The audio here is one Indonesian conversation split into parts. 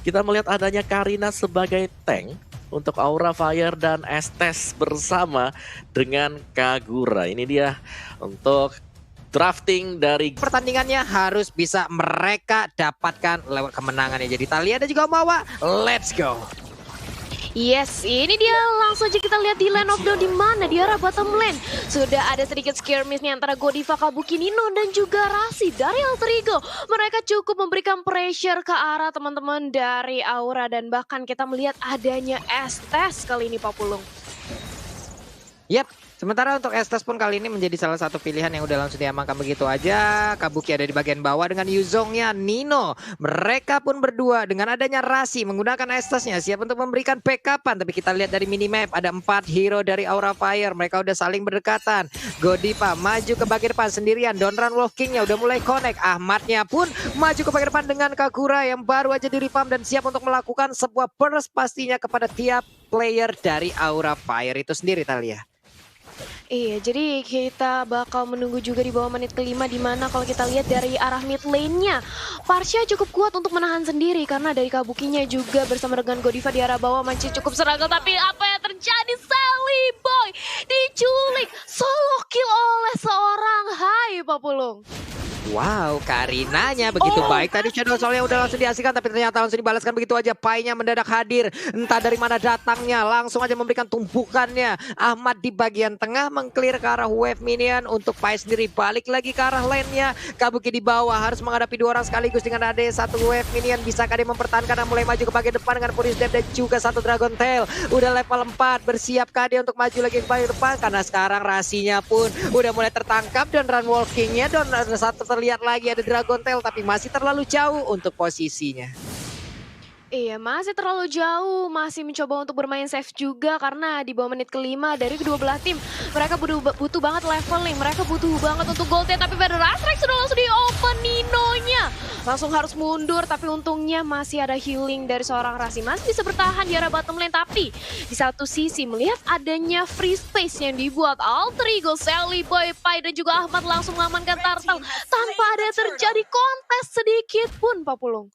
Kita melihat adanya Karina sebagai tank untuk Aura Fire dan Estes bersama dengan Kagura. Ini dia untuk drafting dari pertandingannya harus bisa mereka dapatkan lewat kemenangannya. Jadi Thalia dan juga Mawa, let's go. Yes, ini dia langsung aja kita lihat di lane of down di mana di arah bottom lane. Sudah ada sedikit skirmish nih antara Godiva, Kabuki, Nino dan juga Rasi dari Alter Ego. Mereka cukup memberikan pressure ke arah teman-teman dari Aura dan bahkan kita melihat adanya Estes kali ini Papulung. Yap, sementara untuk Estes pun kali ini menjadi salah satu pilihan yang udah langsung diamankan begitu aja. Kabuki ada di bagian bawah dengan Yuzongnya, Nino. Mereka pun berdua dengan adanya Rasi menggunakan Estesnya siap untuk memberikan backupan. Tapi kita lihat dari minimap ada 4 hero dari Aura Fire. Mereka udah saling berdekatan. Godiva maju ke bagian depan sendirian. Donran Wolf King-nya udah mulai connect. Ahmadnya pun maju ke bagian depan dengan Kagura yang baru aja di-reform dan siap untuk melakukan sebuah burst pastinya kepada tiap player dari Aura Fire itu sendiri, Thalia. Iya, jadi kita bakal menunggu juga di bawah menit kelima di mana kalau kita lihat dari arah mid lane-nya Parsha cukup kuat untuk menahan sendiri karena dari Kabukinya juga bersama dengan Godiva di arah bawah masih cukup seragam. Tapi apa yang terjadi? Sally Boy diculik solo kill oleh seorang Hai Papulung. Wow, Karinanya begitu baik. Tadi Shadow Soul-nya udah langsung diasingkan, tapi ternyata langsung dibalaskan begitu aja. Pai-nya mendadak hadir. Entah dari mana datangnya, langsung aja memberikan tumpukannya. Ahmad di bagian tengah mengclear ke arah wave minion untuk Pai sendiri. Balik lagi ke arah lane-nya. Kabuki di bawah harus menghadapi 2 orang sekaligus dengan AD 1 wave minion. Bisakah dia mempertahankan dan mulai maju ke bagian depan dengan Puris Dev dan juga 1 Dragon Tail. Udah level 4, bersiapkah dia untuk maju lagi ke bagian depan? Karena sekarang Rasinya pun udah mulai tertangkap dan run walking-nya dan ada 1 terlihat lagi ada Dragon Tail tapi masih terlalu jauh untuk posisinya. Iya, masih terlalu jauh, masih mencoba untuk bermain safe juga karena di bawah menit kelima dari kedua belah tim mereka butuh banget leveling, mereka butuh banget untuk goldnya tapi pada Rastrek sudah langsung di open Nino-nya. Langsung harus mundur tapi untungnya masih ada healing dari seorang Rasi, masih bisa bertahan di arah bottom lane tapi di satu sisi melihat adanya free space yang dibuat Alter Ego, Sally Boy, Pai dan juga Ahmad langsung mengamankan Turtle tanpa ada terjadi kontes sedikit pun Papulung.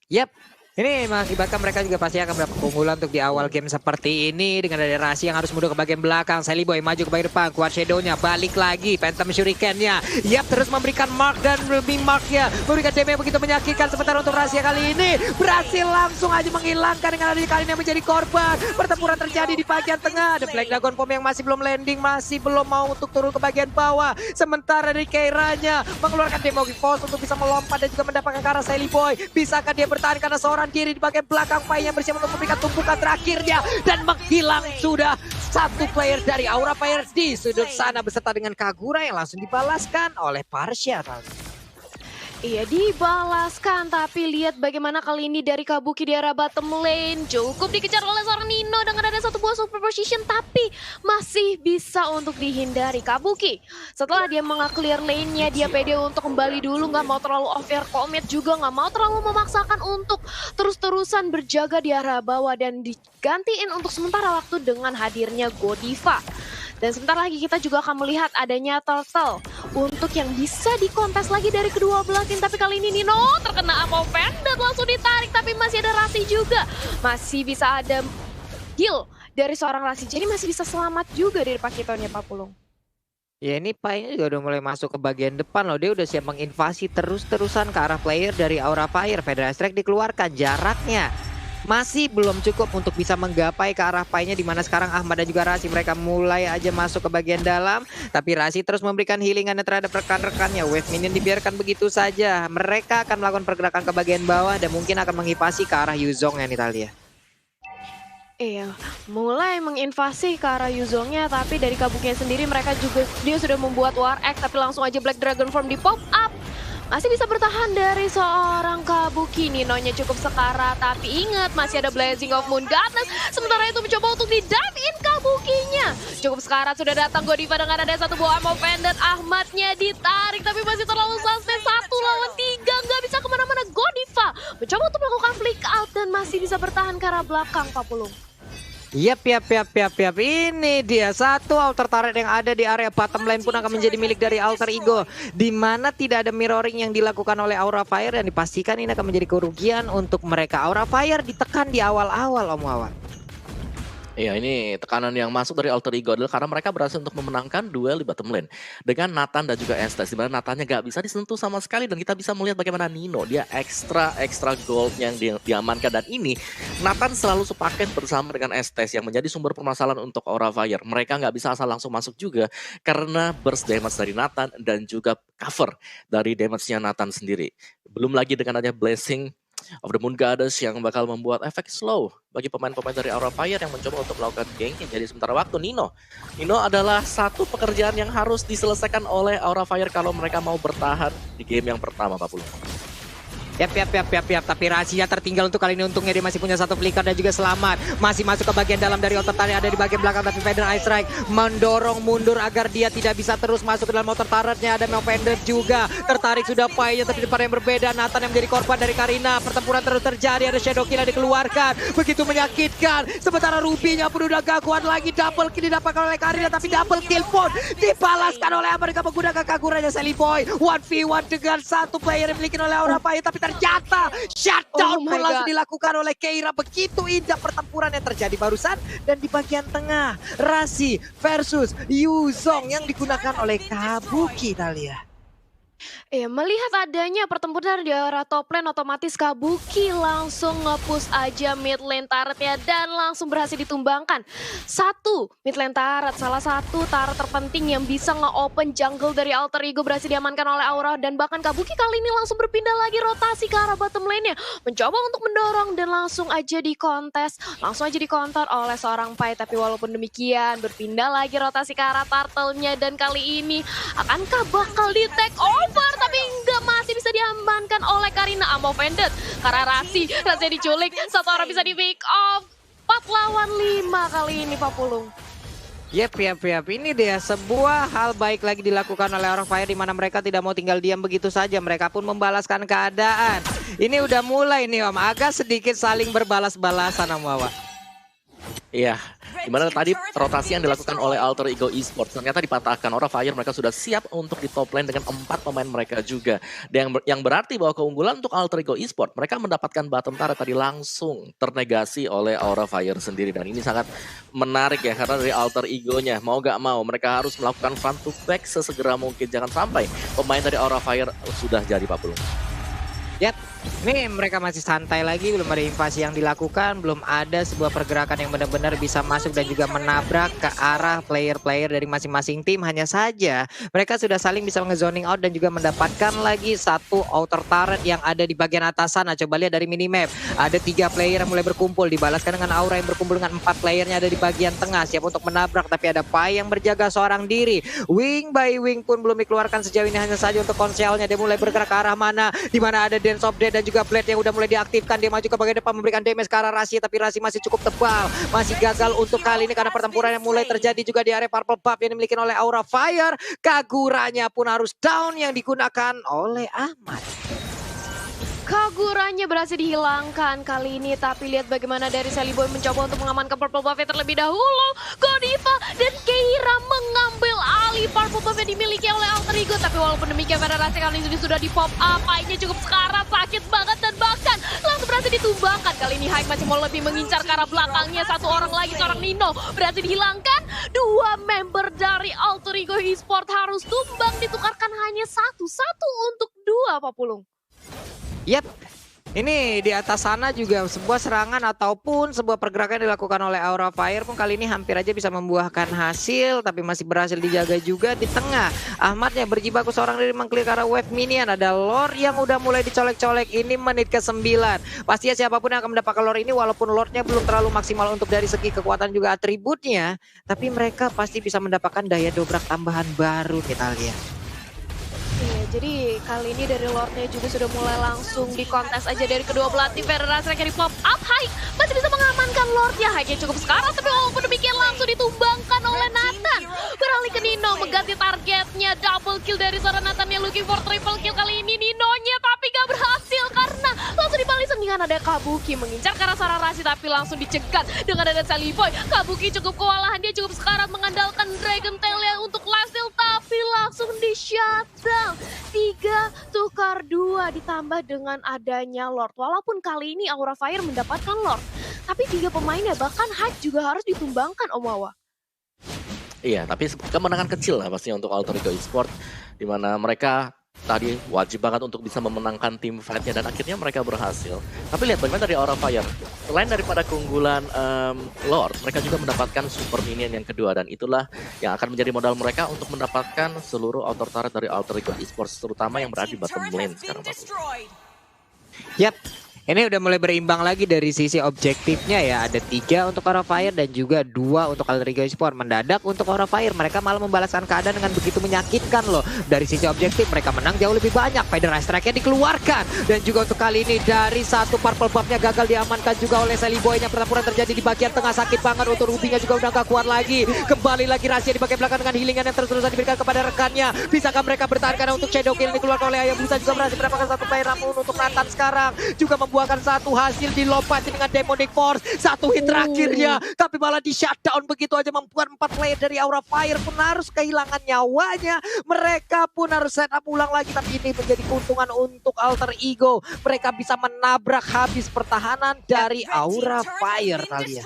Yap. Ini mengakibatkan mereka juga pasti akan mendapat keunggulan untuk di awal game seperti ini. Dengan ada Rasi yang harus mundur ke bagian belakang. Sally Boy maju ke bagian depan. Kuat Shadow-nya balik lagi. Phantom Shuriken-nya. Yap, terus memberikan mark dan lebih mark-nya. Memberikan damage yang begitu menyakitkan. Sementara untuk Rasi kali ini berhasil langsung aja menghilangkan dengan adanya kali ini yang menjadi korban. Pertempuran terjadi di bagian tengah. Ada Black Dragon Bomb yang masih belum landing. Masih belum mau untuk turun ke bagian bawah. Sementara dari Keira-nya mengeluarkan Demogorgon Force untuk bisa melompat dan juga mendapatkan ke arah Sally Boy. Bisakah dia bertahan karena seorang kiri di bagian belakang Pai yang bersiap untuk memberikan tumpukan terakhirnya dan menghilang sudah 1 player dari Aura Fire di sudut sana beserta dengan Kagura yang langsung dibalaskan oleh Parsha. Iya dibalaskan tapi lihat bagaimana kali ini dari Kabuki di arah bottom lane cukup dikejar oleh seorang Nino dengan ada 1 buah super position tapi masih bisa untuk dihindari Kabuki. Setelah dia mengclear lane-nya dia pede untuk kembali dulu, nggak mau terlalu off air commit juga, nggak mau terlalu memaksakan untuk terus-terusan berjaga di arah bawah dan digantiin untuk sementara waktu dengan hadirnya Godiva. Dan sebentar lagi kita juga akan melihat adanya Turtle untuk yang bisa dikontes lagi dari kedua belah tim. Tapi kali ini Nino terkena Amo Pendant langsung ditarik tapi masih ada Rasi juga. Masih bisa ada heal dari seorang Rasi. Jadi masih bisa selamat juga dari Pakitonya Papulung. Ya ini Pai-nya juga udah mulai masuk ke bagian depan loh. Dia udah siap menginvasi terus-terusan ke arah player dari Aura Fire. Federal Strike dikeluarkan jaraknya. Masih belum cukup untuk bisa menggapai ke arah Pai-nya di mana sekarang Ahmad dan juga Rasi mereka mulai aja masuk ke bagian dalam. Tapi Rasi terus memberikan healingannya terhadap rekan-rekannya. Wave minion dibiarkan begitu saja. Mereka akan melakukan pergerakan ke bagian bawah dan mungkin akan menginvasi ke arah Yuzong yang Thalia. Iya, mulai menginvasi ke arah Yuzongnya tapi dari Kabukinya sendiri mereka juga dia sudah membuat War Axe tapi langsung aja Black Dragon Form di pop up. Masih bisa bertahan dari seorang Kabuki. Nino-nya cukup sekarat tapi ingat masih ada Blazing of Moon Goddess. Sementara itu mencoba untuk di-dive in Kabukinya. Cukup sekarat sudah datang Godiva dengan ada 1 buah Amo Pendant. Ahmadnya ditarik tapi masih terlalu sustain 1 lawan 3. Nggak bisa kemana-mana Godiva. Mencoba untuk melakukan flick out dan masih bisa bertahan ke arah belakang Papulung. Yap. Ini dia satu outer turret yang ada di area bottom lane pun akan menjadi milik dari Alter Ego, di mana tidak ada mirroring yang dilakukan oleh Aura Fire dan dipastikan ini akan menjadi kerugian untuk mereka. Aura Fire ditekan di awal-awal Om Wawan. Iya, ini tekanan yang masuk dari Alter Ego adalah karena mereka berhasil untuk memenangkan duel di bottom lane dengan Nathan dan juga Estes, di mana Nathannya gak bisa disentuh sama sekali dan kita bisa melihat bagaimana Nino dia extra gold yang diamankan, dan ini Nathan selalu sepaket bersama dengan Estes yang menjadi sumber permasalahan untuk Aura Fire. Mereka gak bisa asal langsung masuk juga karena burst damage dari Nathan dan juga cover dari damage-nya Nathan sendiri. Belum lagi dengan adanya blessing of the Moon Goddess yang bakal membuat efek slow bagi pemain-pemain dari Aura Fire yang mencoba untuk melakukan ganking. Jadi sementara waktu Nino adalah satu pekerjaan yang harus diselesaikan oleh Aura Fire kalau mereka mau bertahan di game yang pertama, Pak Pulu. Yap. Tapi rahasia tertinggal untuk kali ini, untungnya dia masih punya satu flicker dan juga selamat. Masih masuk ke bagian dalam dari outer turret yang ada di bagian belakang, tapi Vader Ice Strike mendorong mundur agar dia tidak bisa terus masuk ke dalam outer turretnya. Ada Melvander juga tertarik sudah Pai-nya, tapi di tempat yang berbeda. Nathan yang menjadi korban dari Karina. Pertempuran terus terjadi, ada Shadow Kill yang dikeluarkan. Begitu menyakitkan. Sementara Ruby-nya pun udah gak kuat lagi. Double kill didapatkan oleh Karina, tapi double kill pun dibalaskan oleh Amerika menggunakan Kaguranya Sally Boy. 1v1 dengan satu player yang dimiliki oleh Aura Fire, tapi ternyata shutdown pun langsung dilakukan oleh Keira. Begitu indah pertempuran yang terjadi barusan. Dan di bagian tengah, Rasi versus Yuzong yang digunakan oleh Kabuki, Talia. Melihat adanya pertempuran di arah top lane, otomatis Kabuki langsung nge-push aja mid lane turretnya dan langsung berhasil ditumbangkan. Satu mid lane turret, salah satu turret terpenting yang bisa nge-open jungle dari Alter Ego berhasil diamankan oleh Aura, dan bahkan Kabuki kali ini langsung berpindah lagi rotasi ke arah bottom lane-nya, mencoba untuk mendorong dan langsung aja di-counter oleh seorang Pai. Tapi walaupun demikian berpindah lagi rotasi ke arah turtle-nya, dan kali ini akankah bakal di-take over? Tapi enggak, masih bisa diamankan oleh Karina. Amo offended karena Rasi diculik, satu orang bisa di pick off. 4 lawan 5 kali ini, Pak Pulung. Yap. Ini dia sebuah hal baik lagi dilakukan oleh Aura Fire, di mana mereka tidak mau tinggal diam begitu saja. Mereka pun membalaskan keadaan. Ini udah mulai nih Om, agak sedikit saling berbalas-balasan Om Wawa. Iya, dimana tadi rotasi yang dilakukan oleh Alter Ego Esports ternyata dipatahkan. Aura Fire mereka sudah siap untuk di top lane dengan 4 pemain mereka juga. Dan yang berarti bahwa keunggulan untuk Alter Ego Esports, mereka mendapatkan bottom turret tadi langsung ternegasi oleh Aura Fire sendiri. Dan ini sangat menarik ya, karena dari Alter Ego-nya mau gak mau mereka harus melakukan front to back sesegera mungkin. Jangan sampai pemain dari Aura Fire sudah jadi Pak Pulung. Yap, ini mereka masih santai lagi, belum ada invasi yang dilakukan, belum ada sebuah pergerakan yang benar-benar bisa masuk dan juga menabrak ke arah player-player dari masing-masing tim. Hanya saja mereka sudah saling bisa nge-zoning out dan juga mendapatkan lagi satu outer turret yang ada di bagian atas sana. Coba lihat dari minimap, ada 3 player yang mulai berkumpul, dibalaskan dengan Aura yang berkumpul dengan 4 playernya ada di bagian tengah, siap untuk menabrak, tapi ada Pai yang berjaga seorang diri. Wing by wing pun belum dikeluarkan sejauh ini, hanya saja untuk konselnya dia mulai bergerak ke arah mana, di mana ada Dance of Death dan juga Blade yang udah mulai diaktifkan. Dia maju ke bagian depan memberikan damage ke arah Rasi, tapi Rasi masih cukup tebal, masih gagal untuk kali ini karena pertempuran yang mulai terjadi juga di area purple buff yang dimiliki oleh Aura Fire. Kaguranya pun harus down yang digunakan oleh Ahmad. Kaguranya berhasil dihilangkan kali ini, tapi lihat bagaimana dari Sally Boy mencoba untuk mengamankan purple buff terlebih dahulu. Godiva dan Keira mengambil alih purple buff yang dimiliki oleh Alter Ego, tapi walaupun demikian Federasi kali ini sudah di pop up, Pai-nya cukup sekarat, sakit banget, dan bahkan langsung berhasil ditumbangkan. Kali ini Hype masih mau lebih mengincar ke arah belakangnya, satu orang lagi, seorang Nino berhasil dihilangkan. 2 member dari Alter Ego Esports harus tumbang, ditukarkan hanya satu untuk 2 Pak Pulung. Yap, ini di atas sana juga sebuah serangan ataupun sebuah pergerakan yang dilakukan oleh Aura Fire pun kali ini hampir aja bisa membuahkan hasil, tapi masih berhasil dijaga juga di tengah. Ahmadnya berjibaku seorang diri mengklik arah wave minion. Ada Lord yang udah mulai dicolek-colek, ini menit ke-9. Pastinya siapapun yang akan mendapatkan Lord ini, walaupun Lordnya belum terlalu maksimal untuk dari segi kekuatan juga atributnya, tapi mereka pasti bisa mendapatkan daya dobrak tambahan baru, kita lihat. Iya, jadi kali ini dari Lordnya juga sudah mulai langsung dikontes aja dari kedua belah tim. Federasi akhirnya di pop up. Hype masih bisa mengamankan Lordnya. Hype-nya cukup sekarat, tapi walaupun demikian langsung ditumbangkan oleh Nathan. Beralih ke Nino, mengganti targetnya. Double kill dari seorang Nathan yang looking for triple kill kali ini Ninonya, tapi gak berhasil karena langsung dibalas dengan ada Kabuki mengincar ke arah Sararasi tapi langsung dicegat dengan ada Sally Boy. Kabuki cukup kewalahan, dia cukup sekarat mengandalkan Dragon Tail untuk last steal tapi langsung di shutdown. 3 tukar 2 ditambah dengan adanya Lord. Walaupun kali ini Aura Fire mendapatkan Lord, tapi 3 pemainnya bahkan Hype juga harus ditumbangkan Om Wawa. Iya, tapi kemenangan kecil lah pastinya untuk Alter Ego Esports, di mana mereka tadi wajib banget untuk bisa memenangkan tim fight-nya dan akhirnya mereka berhasil. Tapi lihat bagaimana dari Aura Fire, selain daripada keunggulan Lord, mereka juga mendapatkan super minion yang kedua dan itulah yang akan menjadi modal mereka untuk mendapatkan seluruh auto turret dari Alter Ego Esports, terutama yang berada di bottom lane sekarang. Yap. Ini udah mulai berimbang lagi dari sisi objektifnya ya. Ada 3 untuk Aura Fire dan juga 2 untuk Alter Ego Esports. Mendadak untuk Aura Fire mereka malah membalaskan keadaan dengan begitu menyakitkan loh. Dari sisi objektif mereka menang jauh lebih banyak. Feather Strike-nya dikeluarkan. Dan juga untuk kali ini dari satu purple buff-nya gagal diamankan juga oleh Sally Boy-nya. Pertempuran terjadi di bagian tengah, sakit banget untuk Ruby-nya juga udah gak kuat lagi. Kembali lagi rahasia di bagian belakang dengan healing-an yang terus-terusan diberikan kepada rekannya. Bisakah mereka bertahan karena untuk Shadow Kill dikeluarkan oleh Hayabusa juga berhasil mendapatkan 1 player, namun untuk Nathan sekarang juga membuahkan 1 hasil dilompatin dengan Demonic Force. 1 hit terakhirnya tapi malah di shutdown begitu aja, membuat 4 player dari Aura Fire pun harus kehilangan nyawanya. Mereka pun harus set up ulang lagi, tapi ini menjadi keuntungan untuk Alter Ego. Mereka bisa menabrak habis pertahanan dari Aura Fire Talia.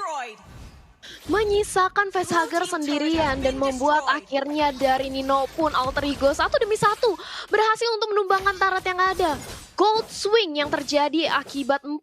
Menyisakan facehugger sendirian dan membuat akhirnya dari Nino pun Alter Ego 1 demi 1 berhasil untuk menumbangkan turret yang ada. Gold swing yang terjadi akibat 4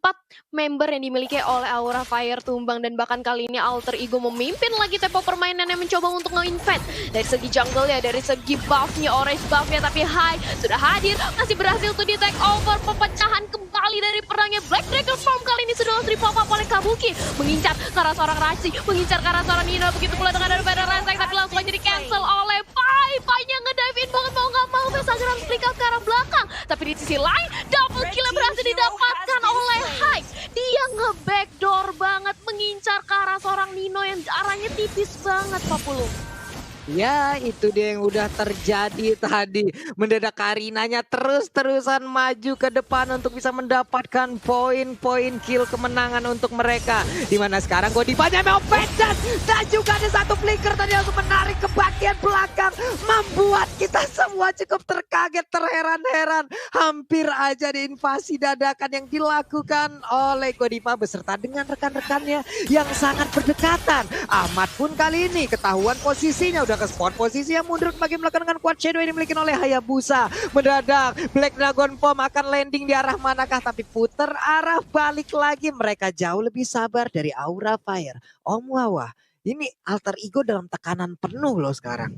member yang dimiliki oleh Aura Fire tumbang dan bahkan kali ini Alter Ego memimpin lagi tempo permainan yang mencoba untuk nge-invade dari segi jungle ya, dari segi buff-nya, orange buff-nya, tapi Hai sudah hadir, masih berhasil tuh di take over. Pepecahan kembali dari perangnya Black Dragon Form kali ini sudah langsung di-pop up oleh Kabuki, mengincar ke arah seorang Rashi, mengincar ke arah seorang Nino, begitu pula dengan ada Feather Strike tapi langsung aja di-cancel oleh Pai. Pai-nya ngedive in banget, mau gak mau Vesagger harus flick out ke arah belakang, tapi di sisi lain double kill yang berhasil didapatkan oleh Hype. Dia nge-backdoor banget mengincar ke arah seorang Nino yang arahnya tipis banget, Papulu. Ya, itu dia yang udah terjadi tadi. Mendadak Karinanya terus-terusan maju ke depan untuk bisa mendapatkan poin-poin kill kemenangan untuk mereka. Dimana sekarang Godivanya mau pencet dan juga ada 1 flicker tadi langsung menarik ke bagian belakang. Membuat kita semua cukup terkaget, terheran-heran. Hampir aja diinvasi dadakan yang dilakukan oleh Godiva beserta dengan rekan-rekannya yang sangat berdekatan. Ahmad pun kali ini ketahuan posisinya udah ke spot posisi yang mundur bagian belakang dengan quad shadow yang dimiliki oleh Hayabusa. Mendadak Black Dragon Form akan landing di arah manakah, tapi puter arah balik lagi. Mereka jauh lebih sabar dari Aura Fire. Om Wawa, ini Alter Ego dalam tekanan penuh loh sekarang.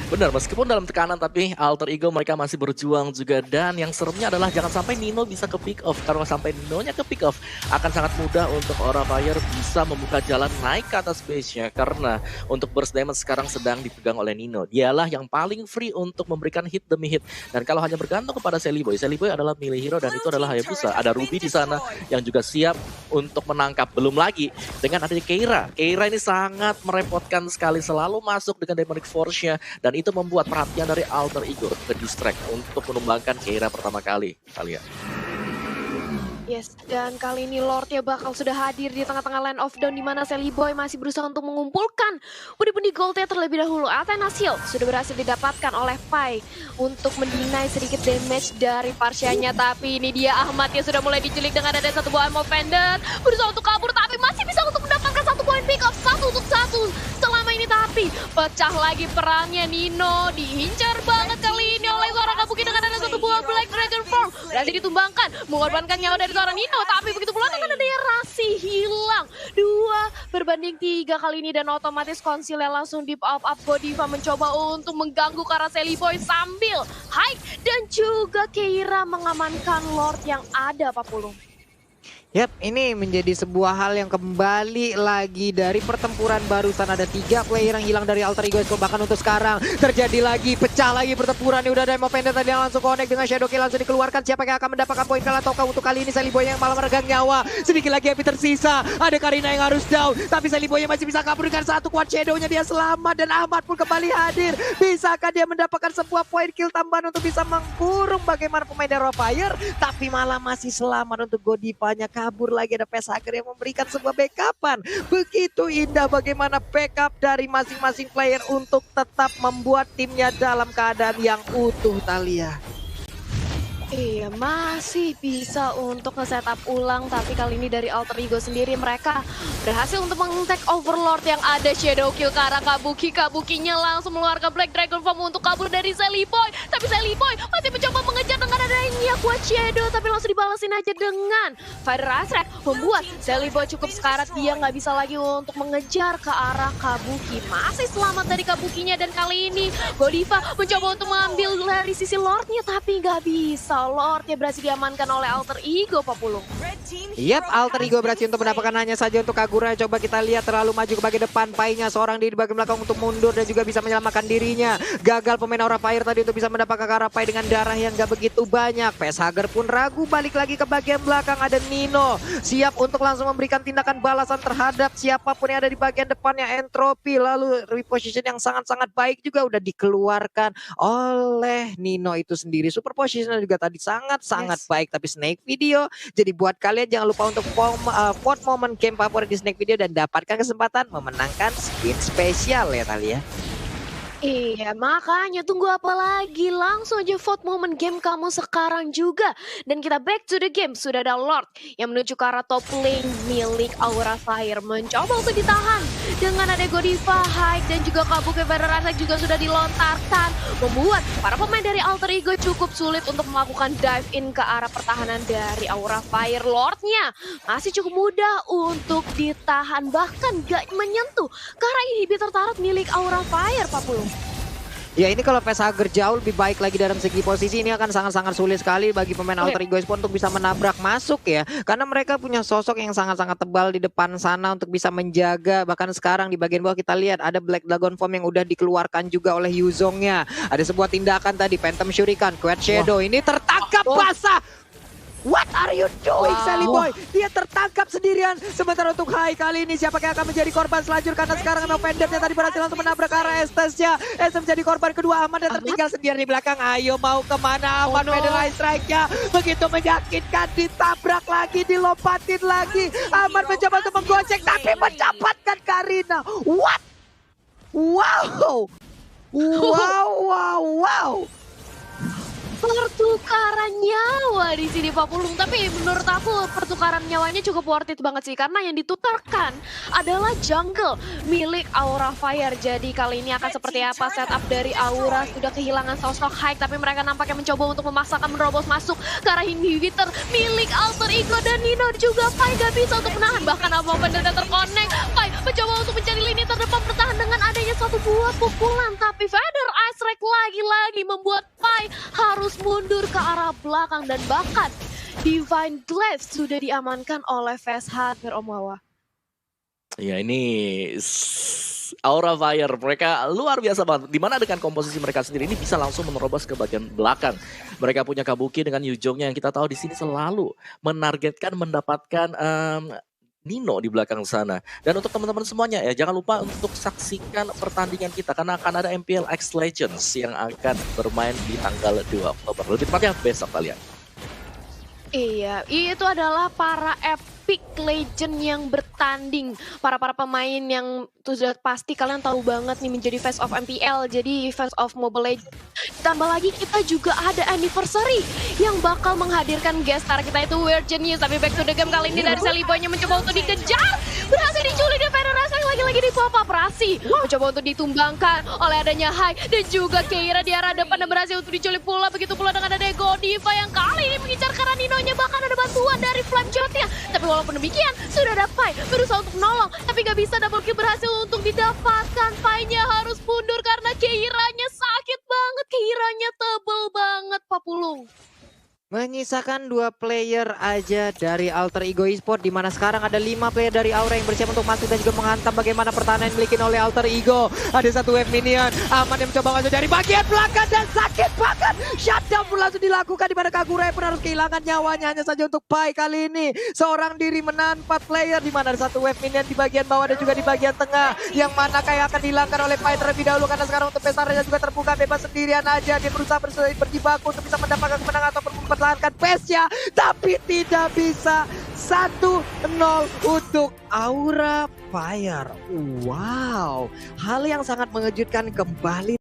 Benar, meskipun dalam tekanan tapi Alter Ego mereka masih berjuang juga, dan yang seremnya adalah jangan sampai Nino bisa ke pick off. Karena sampai Nino-nya ke pick off akan sangat mudah untuk Aura Fire bisa membuka jalan naik ke atas base-nya, karena untuk burst damage sekarang sedang dipegang oleh Nino. Dialah yang paling free untuk memberikan hit demi hit, dan kalau hanya bergantung kepada Sally Boy adalah milih hero dan itu adalah Hayabusa. Ada Ruby di sana yang juga siap untuk menangkap. Belum lagi dengan adanya Keira. Keira ini sangat merepotkan sekali, selalu masuk dengan Demonic Force-nya, dan itu membuat perhatian dari Alter Ego ke distract untuk menumbangkan Keira pertama kali. Kalian. Yes, dan kali ini Lordnya bakal sudah hadir di tengah-tengah line of down, di mana Sally Boy masih berusaha untuk mengumpulkan pundi-pundi goldnya terlebih dahulu. Athena Shield sudah berhasil didapatkan oleh Pai untuk mendinai sedikit damage dari Parsianya, tapi ini dia Ahmad yang sudah mulai diculik dengan ada 1 buah ammo pendant, berusaha untuk kabur tapi masih bisa untuk mendapatkan 1 poin pick up 1 untuk 1 selama ini, tapi pecah lagi perangnya. Nino diincar banget kali ini oleh seorang Kabuki dengan ada 1 buah Black Dragon Form, berhasil ditumbangkan, mengorbankan nyawa dari seorang Nino, tapi begitu pula dengan adanya Rasi hilang 2 berbanding 3 kali ini, dan otomatis konsilnya langsung di up Godiva mencoba untuk mengganggu ke arah Sally Boy sambil Hype dan juga Keira mengamankan Lord yang ada, Papulu. Yap, ini menjadi sebuah hal yang kembali lagi dari pertempuran barusan. Ada 3 player yang hilang dari Alter Ego School. Bahkan untuk sekarang terjadi lagi, pecah lagi pertempuran. Udah ada Movender tadi yang langsung connect dengan Shadow Kill langsung dikeluarkan. Siapa yang akan mendapatkan poin kalah ataukah untuk kali ini Sally Boy yang malah meregang nyawa. Sedikit lagi Happy tersisa. Ada Karina yang harus down. Tapi Sally Boy masih bisa kabur dengan 1 quad Shadow-nya. Dia selamat dan Ahmad pun kembali hadir. Bisakah dia mendapatkan sebuah poin kill tambahan untuk bisa mengkurung bagaimana pemain Dark Fire? Tapi malah masih selamat untuk Godiva-nya. Kabur lagi, ada Pesager yang memberikan sebuah backupan. Begitu indah bagaimana backup dari masing-masing player untuk tetap membuat timnya dalam keadaan yang utuh, Thalia. Iya, masih bisa untuk nge-setup ulang, tapi kali ini dari Alter Ego sendiri mereka berhasil untuk meng-take Overlord yang ada Shadow Kill ke arah Kabuki. Kabukinya langsung mengeluarkan Black Dragon Form untuk kabur dari Sally Boy, tapi Sally Boy masih mencoba mengejar dengan adanya Quad Shadow, tapi langsung dibalasin aja dengan Fire Asrek, membuat Sally Boy cukup sekarat. Dia nggak bisa lagi untuk mengejar ke arah Kabuki. Masih selamat dari Kabukinya, dan kali ini Godiva mencoba untuk mengambil dari sisi Lordnya, tapi nggak bisa. Lordnya berhasil diamankan oleh Alter Ego, Pak Pulung. Yap, Alter Ego berhasil untuk mendapatkan hanya saja untuk Kagura. Coba kita lihat terlalu maju ke bagian depan. Pai-nya seorang di bagian belakang untuk mundur dan juga bisa menyelamatkan dirinya. Gagal pemain Aura Fire tadi untuk bisa mendapatkan Karapai dengan darah yang gak begitu banyak. Pesager pun ragu, balik lagi ke bagian belakang. Ada Nino siap untuk langsung memberikan tindakan balasan terhadap siapapun yang ada di bagian depannya. Entropy lalu reposition yang sangat-sangat baik juga udah dikeluarkan oleh Nino itu sendiri. Super position juga tadi sangat-sangat baik, tapi Snake Video. Jadi buat kalian jangan lupa untuk vote momen game favorit di Snake Video dan dapatkan kesempatan memenangkan skin spesial ya Thalia. Iya, makanya tunggu apa lagi? Langsung aja vote momen game kamu sekarang juga. Dan kita back to the game. Sudah ada Lord yang menuju ke arah top lane milik Aura Fire. Mencoba untuk ditahan dengan ada Godiva, Hyde, dan juga Kabuki. Fire Asrek juga sudah dilontarkan. Membuat para pemain dari Alter Ego cukup sulit untuk melakukan dive in ke arah pertahanan dari Aura Fire. Lordnya masih cukup mudah untuk ditahan. Bahkan gak menyentuh ke arah inhibitor turret milik Aura Fire, Pak Pulung. Ya ini kalau Pesager jauh lebih baik lagi dalam segi posisi, ini akan sangat-sangat sulit sekali bagi pemain Alter Ego Esport untuk bisa menabrak masuk ya. Karena mereka punya sosok yang sangat-sangat tebal di depan sana untuk bisa menjaga. Bahkan sekarang di bagian bawah kita lihat ada Black Dragon Form yang udah dikeluarkan juga oleh Yuzongnya. Ada sebuah tindakan tadi, Phantom Shuriken, Quad Shadow, ini tertangkap basah. What are you doing, Sally Boy? Dia tertangkap sendirian. Sementara untuk Hai kali ini siapa yang akan menjadi korban selanjutnya? Karena sekarang Movender-nya tadi berhasil langsung menabrak ke arah Estes-nya. Estes menjadi korban kedua. Ahmad yang tertinggal sendirian di belakang. Ayo mau kemana Ahmad? Federal Strike-nya begitu menyakitkan. Ditabrak lagi, dilompatin lagi. Ahmad mencoba untuk menggocek tapi mendapatkan Karina. What? Wow. Wow. Pertukaran nyawa di sini Pak Pulung, tapi menurut aku pertukaran nyawanya cukup worth it banget sih, karena yang ditukarkan adalah jungle milik Aura Fire. Jadi kali ini akan seperti apa setup dari Aura? Sudah kehilangan sosok Hyde, tapi mereka nampaknya mencoba untuk memaksakan menerobos masuk ke arah inhibitor milik Alter Ego, dan Nino juga Pai gak bisa untuk menahan. Bahkan apa benar terkonek, Pai mencoba untuk mencari lini terdepan bertahan dengan adanya satu buah pukulan, tapi Feather Asrek lagi-lagi membuat Pai harus mundur ke arah belakang, dan bahkan Divine Glaive sudah diamankan oleh Feshat Om. Ya ini Aura Fire mereka luar biasa banget. Dimana dengan komposisi mereka sendiri ini bisa langsung menerobos ke bagian belakang. Mereka punya Kabuki dengan Yuzongnya yang kita tahu di sini selalu menargetkan mendapatkan Nino di belakang sana. Dan untuk teman-teman semuanya ya, jangan lupa untuk saksikan pertandingan kita karena akan ada MPL X Legends yang akan bermain di tanggal 2 Oktober. Lebih tepatnya besok kalian. Iya, itu adalah para Epic Legend yang bertanding. Para pemain yang sudah pasti kalian tahu banget nih menjadi face of MPL, jadi face of Mobile Legends. Ditambah lagi kita juga ada anniversary yang bakal menghadirkan guest star kita itu Weird Genius. Tapi back to the game kali ini dari Sally Boy-nya mencoba untuk dikejar. Berhasil diculik dan Fire Asrek lagi-lagi di pop-up Rasi. Mencoba untuk ditumbangkan oleh adanya Hai dan juga Keira di arah depan dan berhasil untuk diculik pula. Begitu pula dengan ada Godiva yang kali ini mengincar karena Nino-nya, bahkan ada bantuan dari Flame Shot-nya. Tapi walaupun demikian sudah ada Pai berusaha untuk menolong, tapi gak bisa double kill berhasil untuk didapatkan. Pai-nya harus mundur karena Keira-nya sakit banget. Keira-nya tebel banget Pak Pulung. Menyisakan 2 player aja dari Alter Ego Esport, di mana sekarang ada 5 player dari Aura yang bersiap untuk masuk dan juga menghantam bagaimana pertahanan yang dimiliki oleh Alter Ego. Ada satu wave minion, Aman yang mencoba masuk dari bagian belakang dan sakit banget. Shutdown pun langsung dilakukan, di mana Kagura pun harus kehilangan nyawanya hanya saja untuk Pai kali ini. Seorang diri menahan 4 player, di mana ada satu wave minion di bagian bawah dan juga di bagian tengah, yang mana kayak akan dihilangkan oleh Pai terlebih dahulu, karena sekarang untuk Pesarnya juga terbuka bebas sendirian aja. Dia berusaha berjibaku untuk bisa mendapatkan kemenangan ataupun mempertahankan pace-nya, tapi tidak bisa. 1-0 untuk Aura Fire. Wow, hal yang sangat mengejutkan kembali.